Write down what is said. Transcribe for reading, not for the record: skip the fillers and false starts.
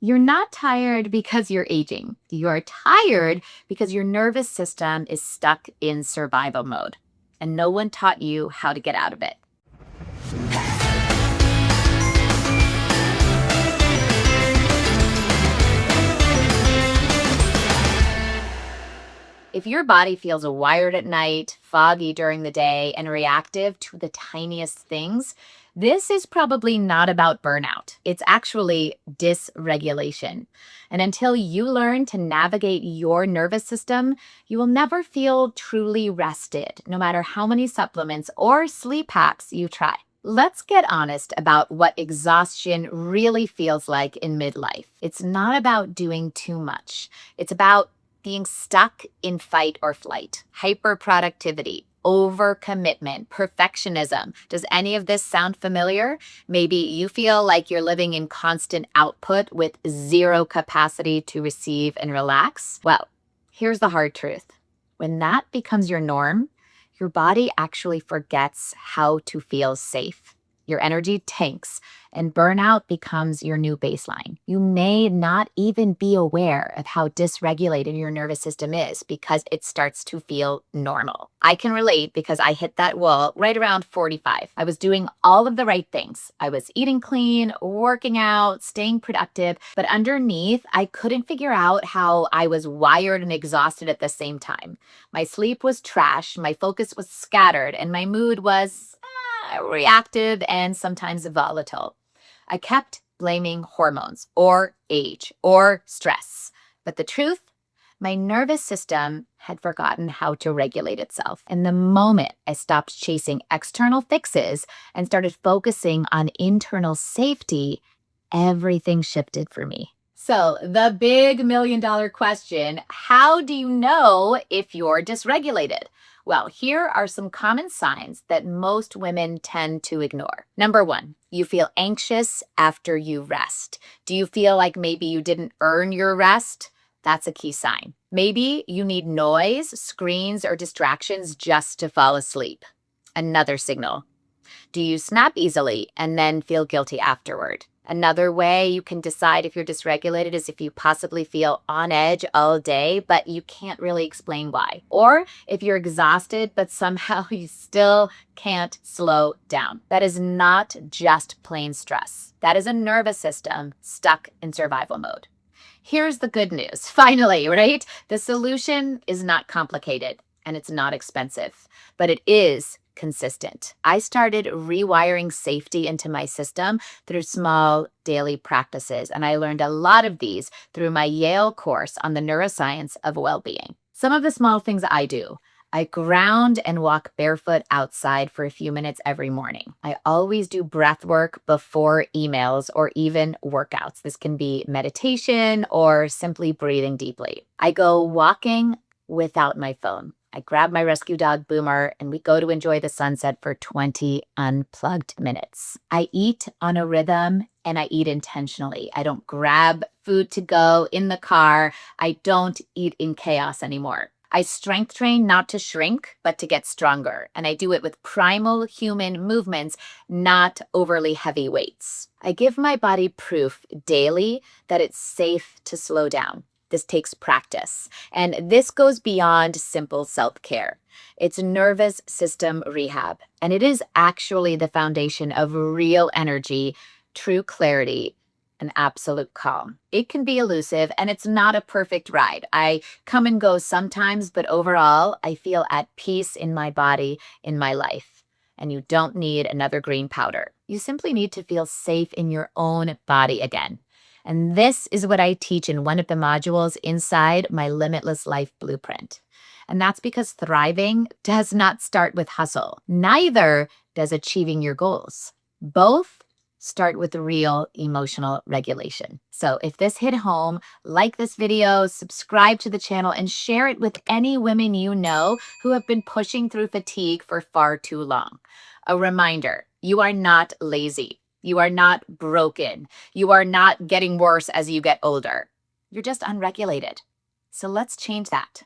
You're not tired because you're aging. You're tired because your nervous system is stuck in survival mode, and no one taught you how to get out of it. If your body feels wired at night, foggy during the day, and reactive to the tiniest things, this is probably not about burnout. It's actually dysregulation. And until you learn to navigate your nervous system, you will never feel truly rested, no matter how many supplements or sleep hacks you try. Let's get honest about what exhaustion really feels like in midlife. It's not about doing too much. It's about being stuck in fight or flight, hyperproductivity, overcommitment, perfectionism. Does any of this sound familiar? Maybe you feel like you're living in constant output with zero capacity to receive and relax. Well, here's the hard truth. When that becomes your norm, your body actually forgets how to feel safe. Your energy tanks and burnout becomes your new baseline. You may not even be aware of how dysregulated your nervous system is because it starts to feel normal. I can relate because I hit that wall right around 45. I was doing all of the right things. I was eating clean, working out, staying productive, but underneath, I couldn't figure out how I was wired and exhausted at the same time. My sleep was trash, my focus was scattered, and my mood was reactive and sometimes volatile. I kept blaming hormones or age or stress. But the truth, my nervous system had forgotten how to regulate itself. And the moment I stopped chasing external fixes and started focusing on internal safety, everything shifted for me. So, the big $1 million question, how do you know if you're dysregulated? Well, here are some common signs that most women tend to ignore. Number one, you feel anxious after you rest. Do you feel like maybe you didn't earn your rest? That's a key sign. Maybe you need noise, screens, or distractions just to fall asleep. Another signal. Do you snap easily and then feel guilty afterward? Another way you can decide if you're dysregulated is if you possibly feel on edge all day, but you can't really explain why. Or if you're exhausted, but somehow you still can't slow down. That is not just plain stress. That is a nervous system stuck in survival mode. Here's the good news. Finally, right? The solution is not complicated and it's not expensive, but it is consistent. I started rewiring safety into my system through small daily practices, and I learned a lot of these through my Yale course on the neuroscience of well-being. Some of the small things I do. I ground and walk barefoot outside for a few minutes every morning. I always do breath work before emails or even workouts. This can be meditation or simply breathing deeply. I go walking without my phone. I grab my rescue dog, Boomer, and we go to enjoy the sunset for 20 unplugged minutes. I eat on a rhythm and I eat intentionally. I don't grab food to go in the car. I don't eat in chaos anymore. I strength train not to shrink, but to get stronger. And I do it with primal human movements, not overly heavy weights. I give my body proof daily that it's safe to slow down. This takes practice. And this goes beyond simple self-care. It's nervous system rehab. And it is actually the foundation of real energy, true clarity, and absolute calm. It can be elusive and it's not a perfect ride. I come and go sometimes, but overall, I feel at peace in my body, in my life. And you don't need another green powder. You simply need to feel safe in your own body again. And this is what I teach in one of the modules inside my Limitless Life Blueprint. And that's because thriving does not start with hustle. Neither does achieving your goals. Both start with real emotional regulation. So if this hit home, like this video, subscribe to the channel, and share it with any women you know who have been pushing through fatigue for far too long. A reminder, you are not lazy. You are not broken. You are not getting worse as you get older. You're just unregulated. So let's change that.